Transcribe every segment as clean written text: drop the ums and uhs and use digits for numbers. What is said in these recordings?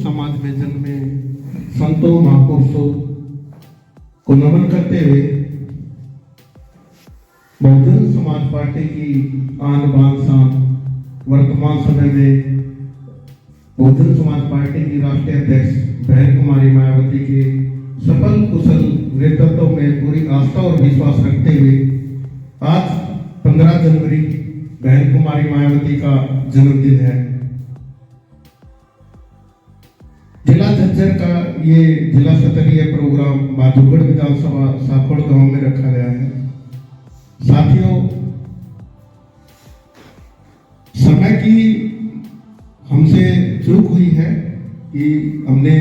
समाज में जन्मे संतों महापुरुषों को नमन करते हुए बहुजन समाज पार्टी की आन बान शान वर्तमान समय में बहुजन समाज पार्टी की राष्ट्रीय अध्यक्ष बहन कुमारी मायावती के सफल कुशल नेतृत्व में पूरी आस्था और विश्वास रखते हुए आज 15 जनवरी बहन कुमारी मायावती का जन्मदिन है। जिला झज्जर का ये जिला स्तरीय प्रोग्राम बाजूगढ़ विधानसभा साखोड़ गांव में रखा गया है। साथियों, समय की हमसे चूक हुई है कि हमने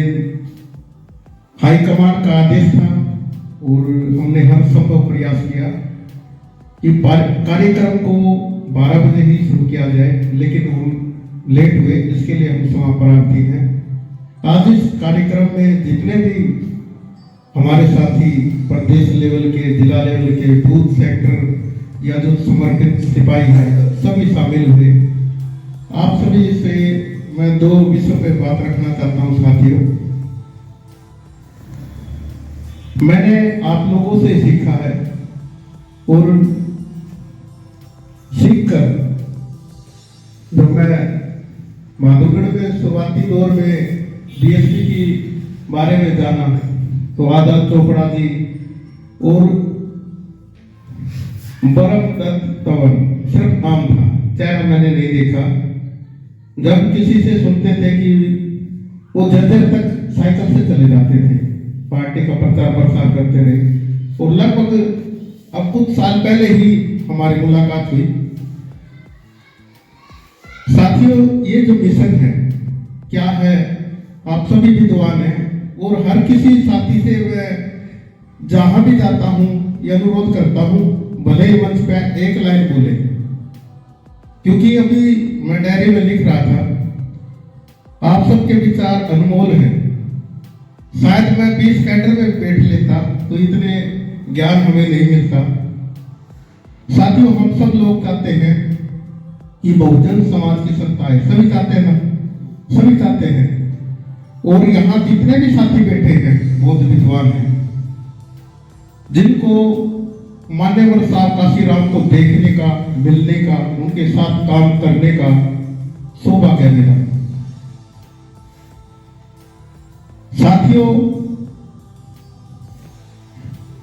हाईकमान का आदेश था और हमने हर संभव प्रयास किया कि कार्यक्रम को 12 बजे ही शुरू किया जाए, लेकिन हम लेट हुए, इसके लिए हम क्षमा प्रार्थी हैं। आज इस कार्यक्रम में जितने भी हमारे साथी प्रदेश लेवल के, जिला लेवल के, बूथ सेक्टर या जो समर्पित सिपाही हैं, सभी शामिल हुए। आप सभी से मैं 2 विषयों पे बात रखना चाहता हूं। साथियों, मैंने आप लोगों से सीखा है और सीखकर जब मैं माधोगढ़ में शुरुआती दौर में डीएसपी की बारे में जाना तो आजाद चोपड़ा जी और बरमदत्त तवन सिर्फ नाम था, चेहरा मैंने नहीं देखा। जब किसी से सुनते थे कि वो झज्जर तक साइकिल से चले जाते थे, पार्टी का प्रचार प्रसार करते रहे और लगभग अब कुछ साल पहले ही हमारी मुलाकात हुई। साथियों, ये जो मिशन है क्या है, आप सभी विद्वान हैं और हर किसी साथी से मैं जहां भी जाता हूं ये अनुरोध करता हूं, भले ही मंच पे एक लाइन बोले, क्योंकि अभी मैं डायरी में लिख रहा था, आप सबके विचार अनमोल हैं। शायद मैं 20 कैडर में बैठ लेता तो इतने ज्ञान हमें नहीं मिलता। साथियों, हम सब लोग चाहते हैं कि बहुजन समाज की सत्ता है, सभी चाहते हैं ना, सभी चाहते हैं। और यहाँ जितने भी साथी बैठे हैं बहुत विद्वान हैं, जिनको मान्यवर साहब काशीराम को देखने का, मिलने का, उनके साथ काम करने का सौभाग्य मिला। साथियों,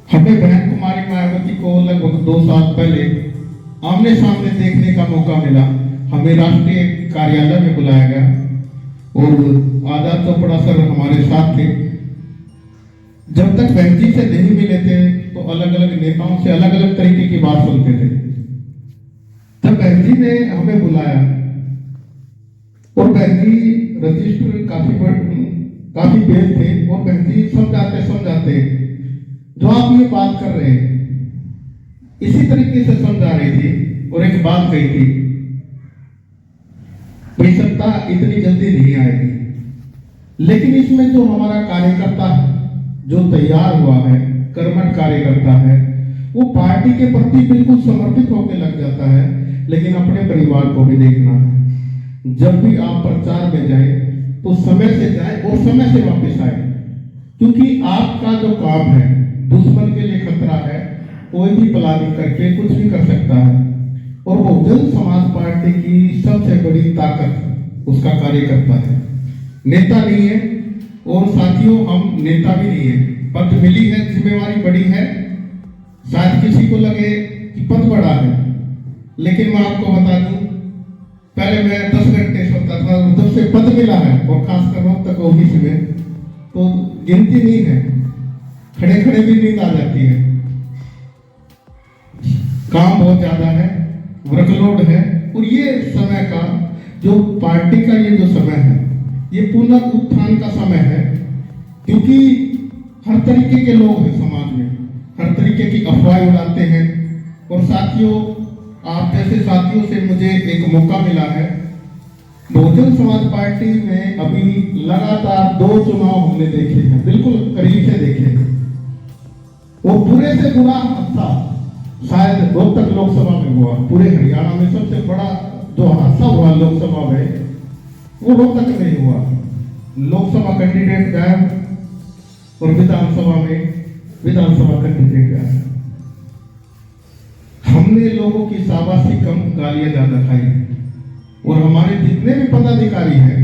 हमें बहन कुमारी मायावती को लगभग 2 साल पहले आमने सामने देखने का मौका मिला। हमें राष्ट्रीय कार्यालय में बुलाया गया और आजाद चोपड़ा सर हमारे साथ थे। जब तक बहन जी से नहीं मिले थे तो अलग अलग नेताओं से अलग अलग तरीके की बात सुनते थे। जब बहन जी ने हमें बुलाया और बहन जी रजिस्टर काफी तेज थे और बहन जी समझाते जो आप ये बात कर रहे हैं इसी तरीके से समझा रही थी और एक बात कही थी, भाई सत्ता इतनी जल्दी नहीं आएगी, लेकिन इसमें जो हमारा कार्यकर्ता है, जो तैयार हुआ है, कर्मठ कार्यकर्ता है, वो पार्टी के प्रति बिल्कुल समर्पित होकर लग जाता है। लेकिन अपने परिवार को भी देखना है। जब भी आप प्रचार में जाए तो समय से जाए और समय से वापस आए, क्योंकि आपका जो काम है दुश्मन के लिए खतरा है, कोई भी प्लानिंग करके कुछ भी कर सकता है। और बहुजन समाज पार्टी की सबसे बड़ी ताकत उसका कार्यकर्ता है, नेता नहीं है। और साथियों, हम नेता भी नहीं है, पद मिली है, जिम्मेवारी बड़ी है। शायद किसी को लगे कि पद बड़ा है, लेकिन मैं आपको बता दूं, पहले मैं 10 घंटे सोता था, जब से पद मिला है और खासकर रोज तक ऑफिस में, तो गिनती नहीं है, खड़े खड़े भी नींद आ जाती है। काम बहुत ज्यादा है, वर्कलोड है। और ये समय का जो पार्टी का ये जो समय है, ये पुनरुत्थान का समय है, क्योंकि हर तरीके के लोग हैं समाज में, हर तरीके की अफवाहें उड़ाते हैं। और साथियों, आप जैसे साथियों से मुझे एक मौका मिला है। बहुजन समाज पार्टी में अभी लगातार 2 चुनाव हमने देखे हैं, बिल्कुल करीब से देखे हैं। वो बुरे से बुरा हादसा शायद रोहतक लोकसभा में हुआ, पूरे हरियाणा में सबसे बड़ा जो हादसा हुआ लोकसभा में वो रोहतक में हुआ। लोकसभा कैंडिडेट गायब और विधानसभा कैंडिडेट गायब। हमने लोगों की शाबाशी कम, गालियां ज्यादा खाई और हमारे जितने भी पदाधिकारी हैं,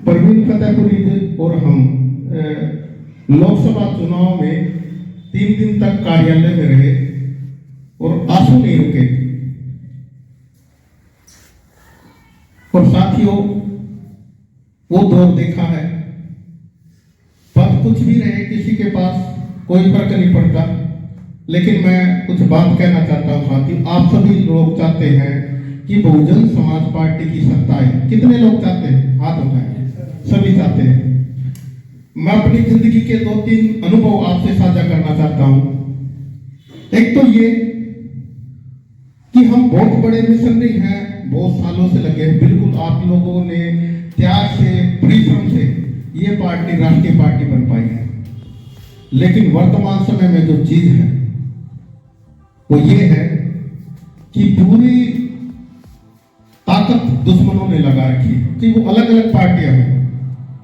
परवीन फतेहपुरी और हम लोकसभा चुनाव में 3 दिन तक कार्यालय में रहे और आंसू नहीं रुके। और साथियों, वो दौर देखा है, पद कुछ भी रहे किसी के पास कोई फर्क नहीं पड़ता। लेकिन मैं कुछ बात कहना चाहता हूं साथियों, आप सभी लोग चाहते हैं कि बहुजन समाज पार्टी की सत्ता है। कितने लोग चाहते हैं? हाथ उठाएं। सभी चाहते हैं। मैं अपनी जिंदगी के 2-3 अनुभव आपसे साझा करना चाहता हूं। एक तो ये कि हम बहुत बड़े मिशनरी हैं, बहुत सालों से लगे हैं। बिल्कुल आप लोगों ने त्याग से, परिश्रम से ये पार्टी राष्ट्रीय पार्टी बन पाई है। लेकिन वर्तमान समय में जो चीज है वो ये है कि पूरी ताकत दुश्मनों ने लगा रखी है। कि वो अलग अलग पार्टियां हैं,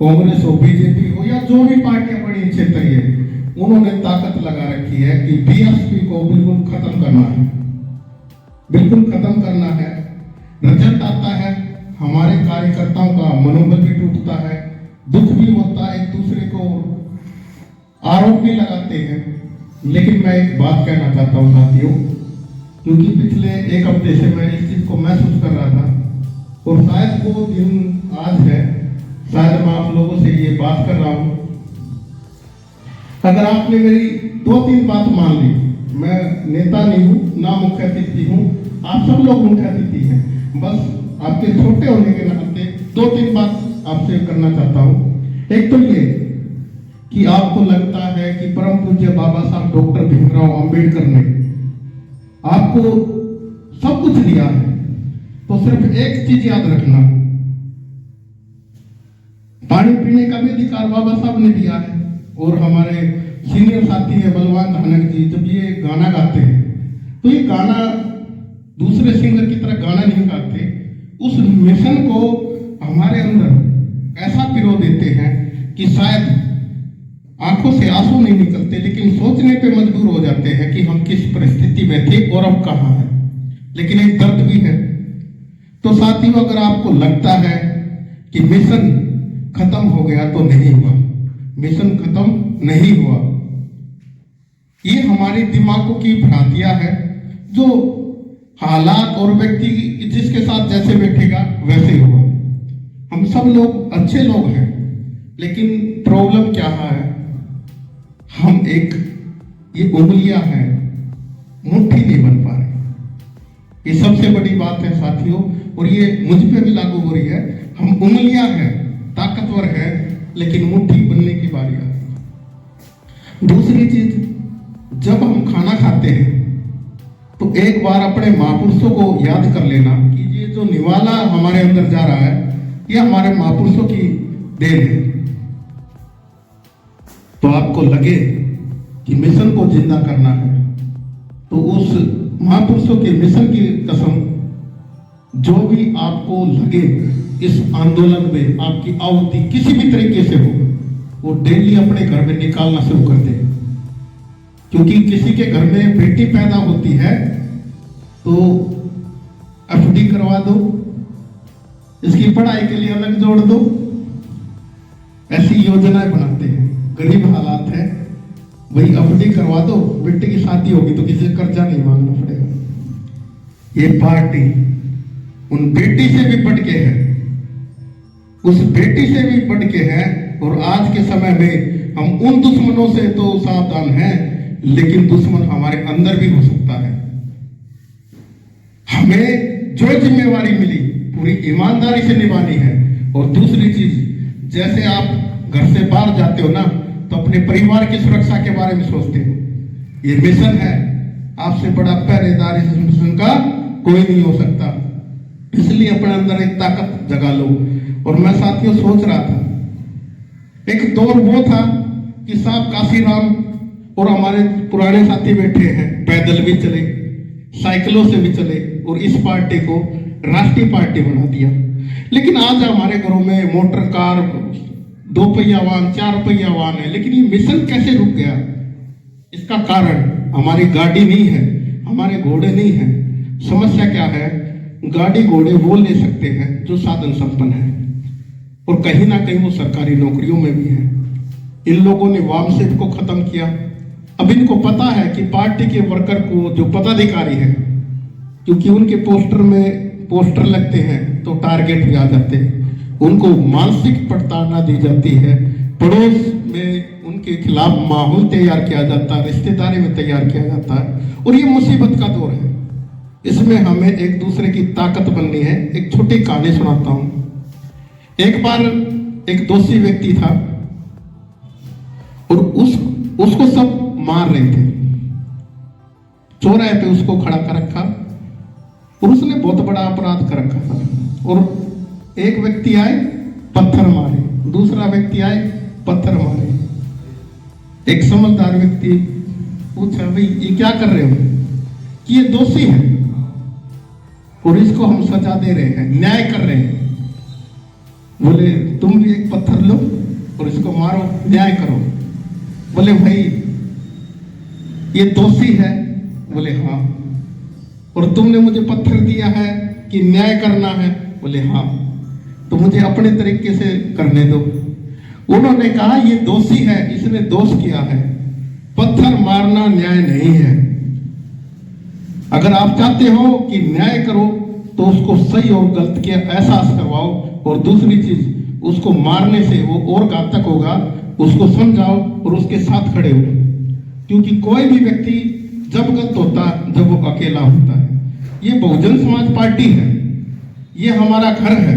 कांग्रेस हो, बीजेपी हो या जो भी पार्टियां बड़ी क्षेत्रीय, उन्होंने ताकत लगा रखी है कि बीएसपी को बिल्कुल खत्म करना है, बिल्कुल खत्म करना है। रिजल्ट आता है, हमारे कार्यकर्ताओं का मनोबल भी टूटता है, दुख भी होता है, एक दूसरे को आरोप भी लगाते हैं। लेकिन मैं एक बात कहना चाहता हूं साथियों, क्योंकि पिछले 1 हफ्ते से मैं इस चीज को महसूस कर रहा था और शायद वो दिन आज है, शायद मैं आप लोगों से ये बात कर रहा हूं। अगर आपने मेरी 2-3 बात मान ली, मैं नेता नहीं हूं, ना मुख्य अतिथि हूं, आप सब लोग मुख्य अतिथि हैं, बस आपके छोटे होने के नाते 2-3 बात आपसे करना चाहता हूं। एक तो ये कि आपको लगता है कि परम पूज्य बाबा साहब डॉक्टर भीमराव अंबेडकर ने आपको सब कुछ दिया है, तो सिर्फ एक चीज याद रखना, पानी पीने का भी अधिकार बाबा साहब ने दिया है। और हमारे सीनियर साथी है बलवान धानक जी, जब ये गाना गाते हैं तो ये गाना दूसरे सिंगर की तरह गाना नहीं गाते, उस मिशन को हमारे अंदर ऐसा पिरो देते हैं कि शायद आंखों से आंसू नहीं निकलते, लेकिन सोचने पे मजबूर हो जाते हैं कि हम किस परिस्थिति में थे और अब कहां है। लेकिन एक दर्द भी है। तो साथियों, अगर आपको लगता है कि मिशन खत्म हो गया, तो नहीं हुआ, मिशन खत्म नहीं हुआ। ये हमारे दिमागों की भ्रांतियां है, जो हालात और व्यक्ति जिसके साथ जैसे बैठेगा वैसे होगा। हम सब लोग अच्छे लोग हैं, लेकिन प्रॉब्लम क्या है, हम ये उंगलियां हैं, मुट्ठी नहीं बन पा रहे। ये सबसे बड़ी बात है साथियों, और ये मुझ पे भी लागू हो रही है। हम उंगलियां हैं, ताकतवर है, लेकिन मुट्ठी बनने की बारी आती है। दूसरी चीज, जब हम खाना खाते हैं तो एक बार अपने महापुरुषों को याद कर लेना कि ये जो निवाला हमारे अंदर जा रहा है, ये हमारे महापुरुषों की देन है। तो आपको लगे कि मिशन को जिंदा करना है, तो उस महापुरुषों के मिशन की कसम, जो भी आपको लगे इस आंदोलन में आपकी आहुति किसी भी तरीके से हो, वो डेली अपने घर में निकालना शुरू कर दे। क्योंकि किसी के घर में बेटी पैदा होती है तो एफडी करवा दो, इसकी पढ़ाई के लिए अलग जोड़ दो, ऐसी योजनाएं बनाते हैं। गरीब हालात है, वही एफडी करवा दो, बेटे की शादी होगी तो किसी से कर्जा नहीं मांगना पड़ेगा। ये पार्टी उन बेटी से भी बढ़ के है, उस बेटी से भी बढ़ के है। और आज के समय में हम उन दुश्मनों से तो सावधान हैं, लेकिन दुश्मन हमारे अंदर भी हो सकता है। हमें जो जिम्मेवारी मिली पूरी ईमानदारी से निभानी है। और दूसरी चीज, जैसे आप घर से बाहर जाते हो ना, तो अपने परिवार की सुरक्षा के बारे में सोचते हो। ये मिशन है, आपसे बड़ा पहरेदार इस मिशन का कोई नहीं हो सकता। इसलिए अपने अंदर एक ताकत जगा लो। और मैं साथियों सोच रहा था, एक दौर वो था कि साहब काशीराम और हमारे पुराने साथी बैठे हैं, पैदल भी चले, साइकिलों से भी चले और इस पार्टी को राष्ट्रीय पार्टी बना दिया। लेकिन आज हमारे घरों में मोटर कार, 2 पहिया वाहन, 4 पहिया वाहन है, लेकिन ये मिशन कैसे रुक गया? इसका कारण हमारी गाड़ी नहीं है, हमारे घोड़े नहीं है। समस्या क्या है? गाड़ी घोड़े वो ले सकते हैं जो साधन संपन्न है, और कहीं ना कहीं वो सरकारी नौकरियों में भी है। इन लोगों ने वामसेप को खत्म किया। अब इनको पता है कि पार्टी के वर्कर को, जो पदाधिकारी है, क्योंकि उनके पोस्टर लगते हैं तो टारगेट भी आ जाते हैं, उनको मानसिक प्रताड़ना दी जाती है, पड़ोस में उनके खिलाफ माहौल तैयार किया जाता है, रिश्तेदारी में तैयार किया जाता है, और ये मुसीबत का दौर है। इसमें हमें एक दूसरे की ताकत बननी है। एक छोटी कहानी सुनाता हूं। एक बार एक दोषी व्यक्ति था और उसको सब मार रहे थे। चौराहे पे उसको खड़ा कर रखा और उसने बहुत बड़ा अपराध कर रखा था। और एक व्यक्ति आए, पत्थर मारे, दूसरा व्यक्ति आए, पत्थर मारे। एक समझदार व्यक्ति पूछा, भाई ये क्या कर रहे हो? कि ये दोषी है और इसको हम सजा दे रहे हैं, न्याय कर रहे हैं। बोले तुम भी एक पत्थर लो और इसको मारो, न्याय करो। बोले भाई ये दोषी है? बोले हाँ। और तुमने मुझे पत्थर दिया है कि न्याय करना है? बोले हाँ। तो मुझे अपने तरीके से करने दो। उन्होंने कहा ये दोषी है, इसने दोष किया है, पत्थर मारना न्याय नहीं है। अगर आप चाहते हो कि न्याय करो तो उसको सही और गलत के एहसास करवाओ, और दूसरी चीज उसको मारने से वो और घातक होगा, उसको समझाओ और उसके साथ खड़े हो। क्योंकि कोई भी व्यक्ति जब गलत होता जब वो अकेला होता है। ये बहुजन समाज पार्टी है, ये हमारा घर है।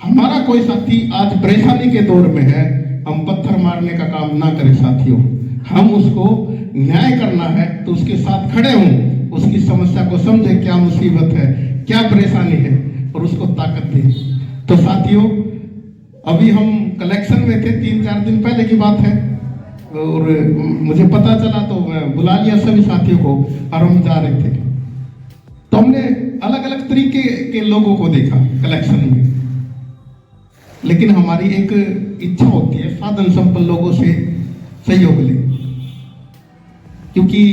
हमारा कोई साथी आज परेशानी के दौर में है, हम पत्थर मारने का काम ना करें साथियों। हम उसको न्याय करना है तो उसके साथ खड़े हों, उसकी समस्या को समझे, क्या मुसीबत है, क्या परेशानी है, और उसको ताकत दें। तो साथियों, अभी हम कलेक्शन में थे, 3-4 दिन पहले की बात है, और मुझे पता चला तो मैं बुला लिया सभी साथियों को, और हम जा रहे थे। तो हमने अलग अलग तरीके के लोगों को देखा कलेक्शन में, लेकिन हमारी एक इच्छा होती है साधन संपन्न लोगों से सहयोग ले, क्योंकि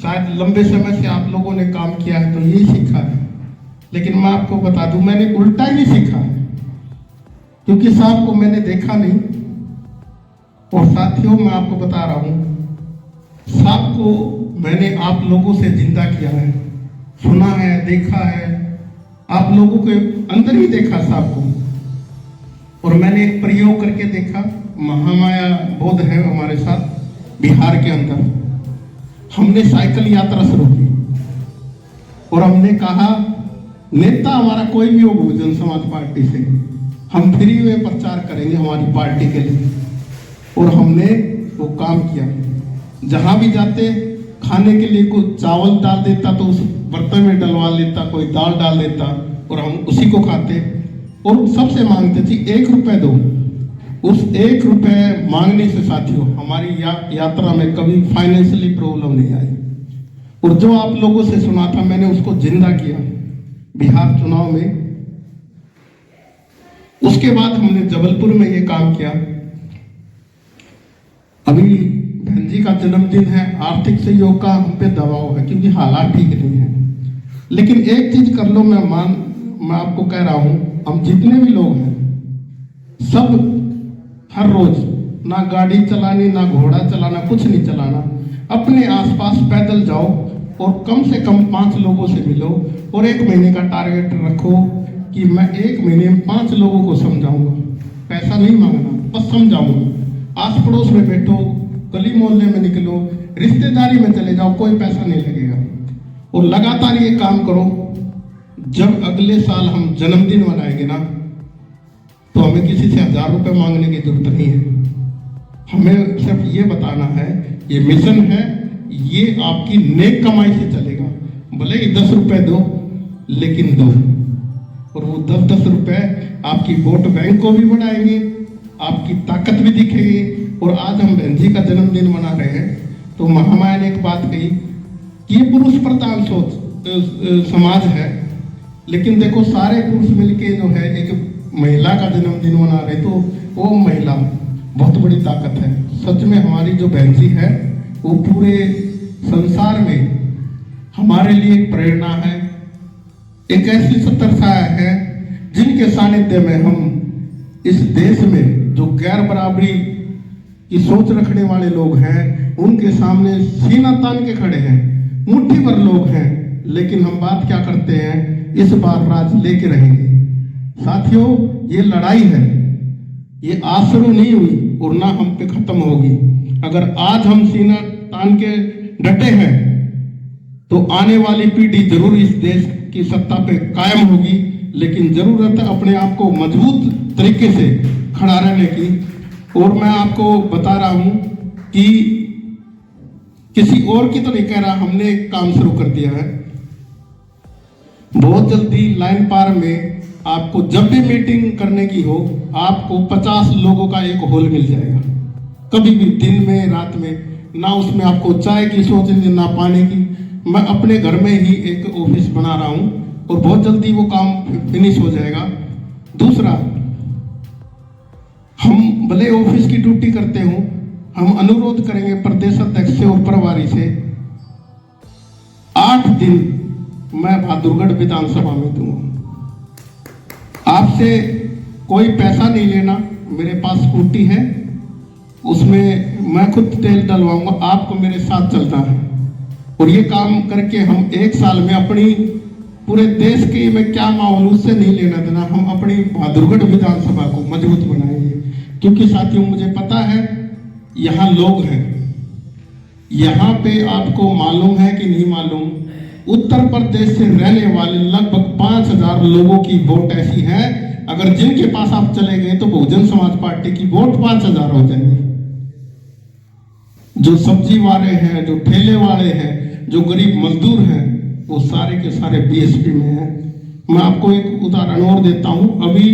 शायद लंबे समय से आप लोगों ने काम किया है तो यही सीखा है। लेकिन मैं आपको बता दूं, मैंने उल्टा ही सीखा है, क्योंकि सांप को मैंने देखा नहीं। और साथियों, मैं आपको बता रहा हूं, सांप को मैंने आप लोगों से जिंदा किया है, सुना है, देखा है, आप लोगों के अंदर ही देखा सांप को। और मैंने एक प्रयोग करके देखा। महामाया बोध है हमारे साथ बिहार के अंदर, हमने साइकिल यात्रा शुरू की और हमने कहा नेता हमारा कोई भी हो बहुजन समाज पार्टी से, हम फ्री में प्रचार करेंगे हमारी पार्टी के लिए। और हमने वो काम किया। जहां भी जाते खाने के लिए कोई चावल डाल देता तो उस बर्तन में डलवा लेता, कोई दाल डाल देता और हम उसी को खाते। और सबसे मांगते थे 1 रुपए दो। उस 1 रुपए मांगने से साथियों हमारी यात्रा में कभी फाइनेंशियली प्रॉब्लम नहीं आई। और जो आप लोगों से सुना था मैंने उसको जिंदा किया बिहार चुनाव में। उसके बाद हमने जबलपुर में ये काम किया। अभी बहन जी का जन्मदिन है, आर्थिक सहयोग का हम पे दबाव है क्योंकि हालात ठीक नहीं है। लेकिन एक चीज कर लो, मैं आपको कह रहा हूं, हम जितने भी लोग हैं सब हर रोज ना गाड़ी चलानी, ना घोड़ा चलाना, कुछ नहीं चलाना, अपने आसपास पैदल जाओ और कम से कम 5 लोगों से मिलो और 1 महीने का टारगेट रखो कि मैं 1 महीने में 5 लोगों को समझाऊंगा। पैसा नहीं मांगना, बस समझाऊंगा। आस पड़ोस में बैठो, गली मोहल्ले में निकलो, रिश्तेदारी में चले जाओ, कोई पैसा नहीं लगेगा। और लगातार ये काम करो। जब अगले साल हम जन्मदिन मनाएंगे ना, तो हमें किसी से 1000 रुपए मांगने की जरूरत नहीं है। हमें सिर्फ ये बताना है, ये मिशन है, ये आपकी नेक कमाई से चलेगा। भले ही 10 रुपए दो, लेकिन दो। और वो 10-10 रुपए आपकी वोट बैंक को भी बढ़ाएंगे, आपकी ताकत भी दिखेगी। और आज हम बहन जी का जन्मदिन मना रहे हैं, तो महामाया ने एक बात कही कि ये पुरुष प्रधान समाज है, लेकिन देखो सारे पुरुष मिलके जो है एक महिला का जन्मदिन मना रहे, तो वो महिला बहुत बड़ी ताकत है। सच में हमारी जो बहन जी है वो पूरे संसार में हमारे लिए एक प्रेरणा है, एक ऐसी सत्तर छाया है जिनके सानिध्य में हम इस देश में जो गैर बराबरी की सोच रखने वाले लोग हैं उनके सामने सीना तान के खड़े हैं। मुट्ठी भर लोग हैं, लेकिन हम बात क्या करते हैं, इस बार राज लेके रहेंगे। साथियों, ये लड़ाई है, ये आज शुरू नहीं हुई और ना हम पे खत्म होगी। अगर आज हम सीना तान के डटे हैं तो आने वाली पीढ़ी जरूर इस देश की सत्ता पे कायम होगी, लेकिन जरूरत है अपने आप को मजबूत तरीके से खड़ा रहने की। और मैं आपको बता रहा हूं कि किसी और की तो नहीं कह रहा, हमने एक काम शुरू कर दिया है। बहुत जल्दी लाइन पार में आपको जब भी मीटिंग करने की हो, आपको 50 लोगों का एक हॉल मिल जाएगा। कभी भी दिन में रात में, ना उसमें आपको चाय की सोचेंगे ना पानी की। मैं अपने घर में ही एक ऑफिस बना रहा हूं और बहुत जल्दी वो काम फिनिश हो जाएगा। दूसरा, हम भले ऑफिस की ड्यूटी करते हो, हम अनुरोध करेंगे प्रदेश अध्यक्ष से और प्रभारी से 8 दिन मैं बहादुरगढ़ विधानसभा में दूंगा। आपसे कोई पैसा नहीं लेना, मेरे पास स्कूटी है, उसमें मैं खुद तेल डलवाऊंगा, आपको मेरे साथ चलना है। और ये काम करके हम 1 साल में अपनी पूरे देश की में क्या माहौल उससे नहीं लेना देना, हम अपनी बहादुरगढ़ विधानसभा को मजबूत बनाएंगे। क्योंकि साथियों, मुझे पता है यहाँ लोग हैं, यहाँ पे आपको मालूम है कि नहीं मालूम, उत्तर प्रदेश से रहने वाले लगभग 5000 लोगों की वोट ऐसी है, अगर जिनके पास आप चले गए तो बहुजन समाज पार्टी की वोट 5000 हो जाएंगे। जो सब्जी वाले हैं, जो ठेले वाले हैं, जो गरीब मजदूर हैं, वो सारे के सारे बीएसपी में हैं। मैं आपको एक उदाहरण और देता हूं। अभी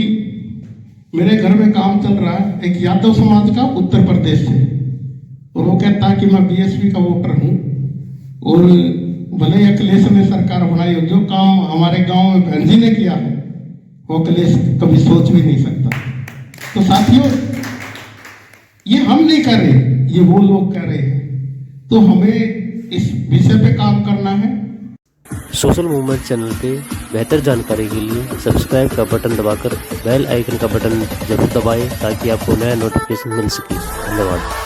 मेरे घर में काम चल रहा है एक यादव समाज का उत्तर प्रदेश से, और वो कहता है कि मैं बीएसपी का वोटर हूं, और भले ही अखिलेश ने सरकार बनाई हो, जो काम हमारे गांव में बहन जी ने किया है वो अखिलेश कभी सोच भी नहीं सकता। तो साथियों, ये हम नहीं कर रहे, ये वो लोग कर रहे हैं। तो हमें इस विषय पे काम करना है। सोशल मूवमेंट चैनल पे बेहतर जानकारी के लिए सब्सक्राइब का बटन दबाकर बेल आइकन का बटन जरूर दबाएं ताकि आपको नया नोटिफिकेशन मिल सके। धन्यवाद।